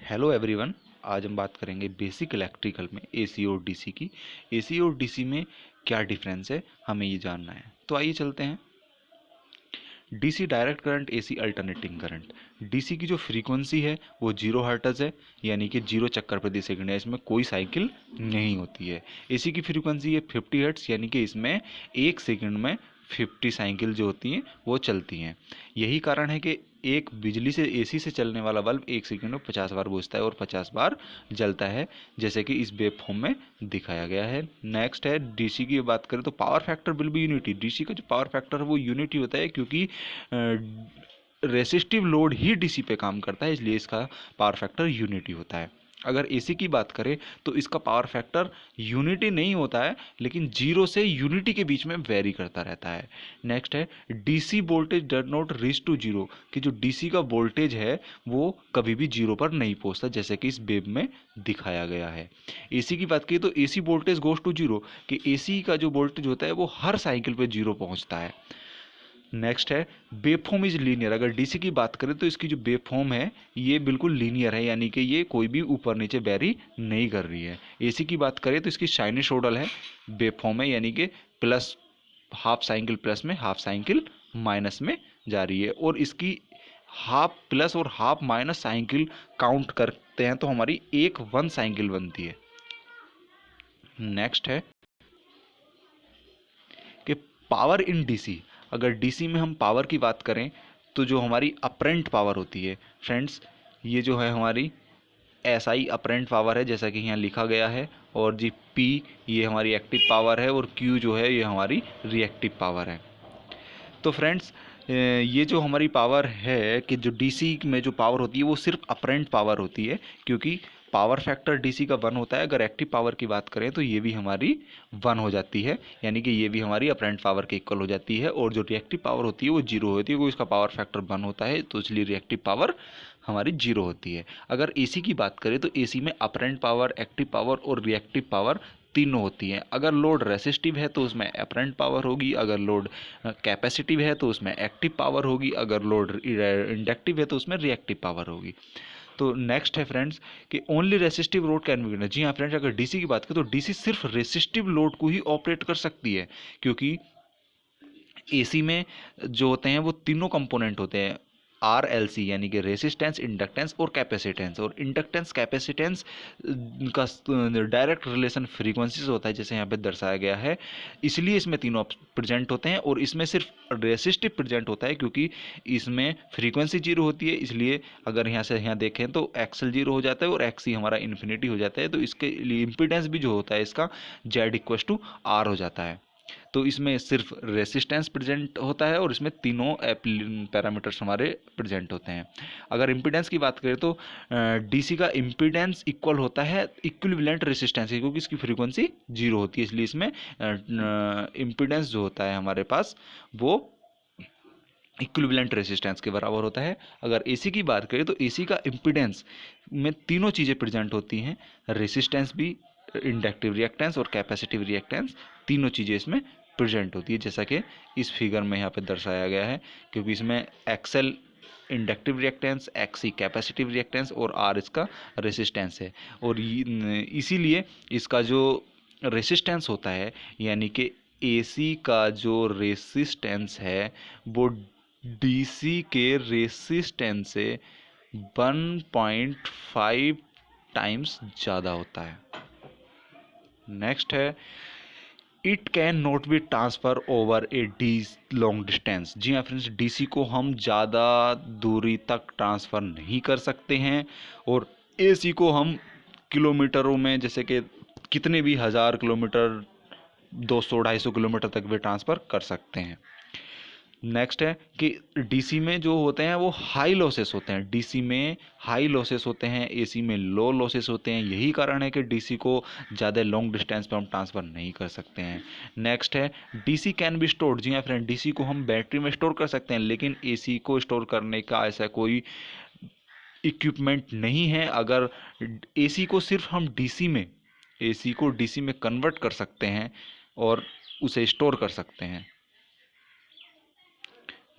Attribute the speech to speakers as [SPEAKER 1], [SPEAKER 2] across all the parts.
[SPEAKER 1] Hello everyone. आज हम बात करेंगे बेसिक इलेक्ट्रिकल में एसी और डीसी की। एसी और डीसी में क्या डिफरेंस है, हमें ये जानना है। तो आइए चलते हैं। DC direct current, AC alternating current. DC की जो फ्रीक्वेंसी है वो 0 हर्ट्ज है, यानी कि 0 चक्कर प्रति सेकंड है, इसमें कोई साइकिल नहीं होती है। एसी की फ्रीक्वेंसी है 50 हर्ट्ज, यानी कि इसमें 1 सेकंड में 50 साइकिल जो होती हैं वो चलती हैं। यही कारण है कि एक बिजली से एसी से चलने वाला बल्ब 1 सेकंड में 50 बार बुझता है और 50 बार जलता है, जैसे कि इस वेव फॉर्म में दिखाया गया है। नेक्स्ट है डीसी की बात करें तो power factor will be unity. DC का जो पावर फैक्टर है वो यूनिटी होता है, क्योंकि रेसिस्टिव लोड ही डीसी पे काम करता है, इसलिए इसका पावर फैक्टर यूनिटी होता है। अगर एसी की बात करें तो इसका पावर फैक्टर यूनिटी नहीं होता है, लेकिन 0 से यूनिटी के बीच में वेरी करता रहता है। नेक्स्ट है DC voltage does not reach to zero, कि जो डीसी का वोल्टेज है वो कभी भी 0 पर नहीं पहुंचता, जैसे कि इस वेव में दिखाया गया है। एसी की बात की तो AC voltage goes to zero, कि एसी का जो वोल्टेज होता है वो हर साइकिल पे 0 पहुंचता है। नेक्स्ट है वेवफॉर्म इज लीनियर। अगर डीसी की बात करें तो इसकी जो वेवफॉर्म है ये बिल्कुल लीनियर है, यानी कि ये कोई भी ऊपर नीचे वेरी नहीं कर रही है। एसी की बात करें तो इसकी साइनसोइडल है वेवफॉर्म है, यानी कि प्लस हाफ साइकिल प्लस में, हाफ साइकिल माइनस में जा रही है। और इसकी हाफ प्लस और हाफ माइनस साइकिल काउंट करते हैं तो हमारी एक 1 साइकिल बनती है। नेक्स्ट है कि पावर इन डीसी। अगर डीसी में हम पावर की बात करें तो जो हमारी अपरेंट पावर होती है फ्रेंड्स, ये जो है हमारी एसआई अपरेंट पावर है, जैसा कि यहाँ लिखा गया है। और जी पी ये हमारी एक्टिव पावर है, और क्यू जो है ये हमारी रिएक्टिव पावर है। तो फ्रेंड्स ये जो हमारी पावर है कि जो डीसी में जो पावर होती है वो सिर्फ अपरेंट पावर होती है, क्योंकि पावर फैक्टर डीसी का 1 होता है। अगर एक्टिव पावर की बात करें तो ये भी हमारी 1 हो जाती है, यानी कि ये भी हमारी अपरेंट पावर के इक्वल हो जाती है। और जो रिएक्टिव पावर होती है वो 0 होती है, क्योंकि इसका पावर फैक्टर 1 होता है, तो इसलिए रिएक्टिव पावर हमारी 0 होती है। अगर एसी की बात करें तो एसी में अपरेंट पावर, एक्टिव पावर और रिएक्टिव पावर तीनों होती हैं। अगर लोड रेसिस्टिव है तो उसमें अपरेंट पावर होगी, अगर लोड कैपेसिटिव है तो उसमें एक्टिव पावर होगी, अगर लोड इंडक्टिव है तो उसमें रिएक्टिव पावर होगी। तो नेक्स्ट है फ्रेंड्स कि only resistive load can be. जी हाँ फ्रेंड्स, अगर डीसी की बात करें तो डीसी सिर्फ रेसिस्टिव लोड को ही ऑपरेट कर सकती है, क्योंकि एसी में जो होते हैं वो तीनों कंपोनेंट होते हैं आर एल सी, यानी कि रेसिस्टेंस, इंडक्टेंस और कैपेसिटेंस। और इंडक्टेंस कैपेसिटेंस का डायरेक्ट रिलेशन फ्रीक्वेंसी से होता है, जैसे यहाँ पे दर्शाया गया है। इसलिए इसमें तीनों प्रेजेंट होते हैं, और इसमें सिर्फ रेसिस्टिव प्रेजेंट होता है, क्योंकि इसमें फ्रीक्वेंसी 0 होती है। इसलिए अगर यहाँ से यहाँ देखें तो एक्सएल 0 हो जाता है और एक्सी हमारा इन्फिनिटी हो जाता है। तो इसके लिए इम्पीडेंस भी जो होता है इसका जेड इक्वस टू आर हो जाता है। तो इसमें सिर्फ रेसिस्टेंस प्रेजेंट होता है और इसमें तीनों पैरामीटर्स हमारे प्रेजेंट होते हैं। अगर इम्पीडेंस की बात करें तो डीसी का इम्पीडेंस इक्वल होता है इक्विवेलेंट रेसिस्टेंस, क्योंकि इसकी फ्रीक्वेंसी 0 होती है, इसलिए इसमें इम्पीडेंस जो होता है हमारे पास वो इक्विवेलेंट रेसिस्टेंस के बराबर होता है। अगर एसी की बात करें तो एसी का इम्पीडेंस में तीनों चीज़ें प्रेजेंट होती हैं, रेसिस्टेंस भी, इंडक्टिव रिएक्टेंस और कैपेसिटिव रिएक्टेंस, तीनों चीज़ें इसमें प्रेजेंट होती है, जैसा कि इस फिगर में यहाँ पे दर्शाया गया है। क्योंकि इसमें XL inductive reactance, XC capacitive reactance और आर इसका रेसिस्टेंस है। और इसीलिए इसका जो रेसिस्टेंस होता है, यानी कि एसी का जो रेसिस्टेंस है वो डीसी के रेसिस्टेंस से 1.5 टाइम्स ज़्यादा होता है। नेक्स्ट है it can not be transfer over a D long distance. जी हाँ फ्रेंड्स, डीसी को हम ज़्यादा दूरी तक ट्रांसफ़र नहीं कर सकते हैं, और एसी को हम किलोमीटरों में, जैसे कि कितने भी 1000 किलोमीटर, 200-250 किलोमीटर तक भी ट्रांसफ़र कर सकते हैं। नेक्स्ट है कि डीसी में जो होते हैं वो हाई लॉसेस होते हैं, डीसी में हाई लॉसेस होते हैं, एसी में लो लॉसेस होते हैं। यही कारण है कि डीसी को ज़्यादा लॉन्ग डिस्टेंस पर हम ट्रांसफ़र नहीं कर सकते हैं। नेक्स्ट है डीसी कैन बी स्टोर्ड। जी हाँ फ्रेंड, डीसी को हम बैटरी में स्टोर कर सकते हैं, लेकिन एसी को स्टोर करने का ऐसा कोई इक्विपमेंट नहीं है। अगर एसी को सिर्फ हम डीसी में, एसी को डीसी में कन्वर्ट कर सकते हैं और उसे स्टोर कर सकते हैं।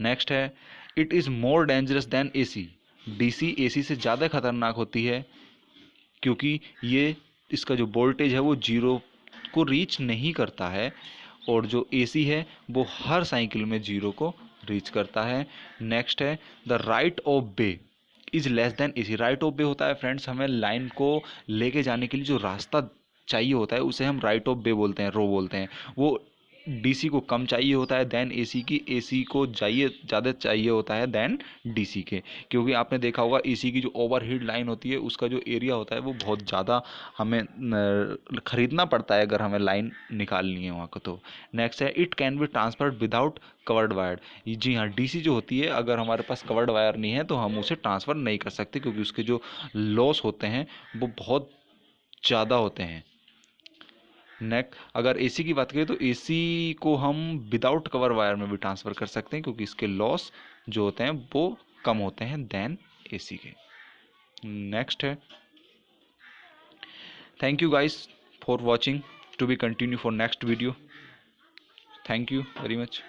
[SPEAKER 1] नेक्स्ट है it is more dangerous than AC. DC AC से ज़्यादा खतरनाक होती है, क्योंकि ये इसका जो वोल्टेज है वो 0 को रीच नहीं करता है, और जो एसी है वो हर साइकिल में 0 को रीच करता है। नेक्स्ट है the right of bay is less than AC. Right of bay होता है फ्रेंड्स, हमें लाइन को लेके जाने के लिए जो रास्ता चाहिए होता है उसे हम राइट ऑफ बे बोलते हैं, रो बोलते हैं। वो डीसी को कम चाहिए होता है देन एसी की, एसी को चाहिए ज़्यादा चाहिए होता है देन डीसी के। क्योंकि आपने देखा होगा एसी की जो ओवरहेड लाइन होती है उसका जो एरिया होता है वो बहुत ज़्यादा हमें ख़रीदना पड़ता है अगर हमें लाइन निकालनी है वहाँ को। तो नेक्स्ट है it can be transferred without covered wire. जी हाँ, डीसी जो होती है अगर हमारे पास कवर्ड वायर नहीं है तो हम उसे ट्रांसफ़र नहीं कर सकते, क्योंकि उसके जो लॉस होते हैं वो बहुत ज़्यादा होते हैं। नेक्स्ट अगर एसी की बात करें तो एसी को हम विदाउट कवर वायर में भी ट्रांसफ़र कर सकते हैं, क्योंकि इसके लॉस जो होते हैं वो कम होते हैं देन एसी के। नेक्स्ट है thank you guys for watching, to be continue for next video. Thank you very much.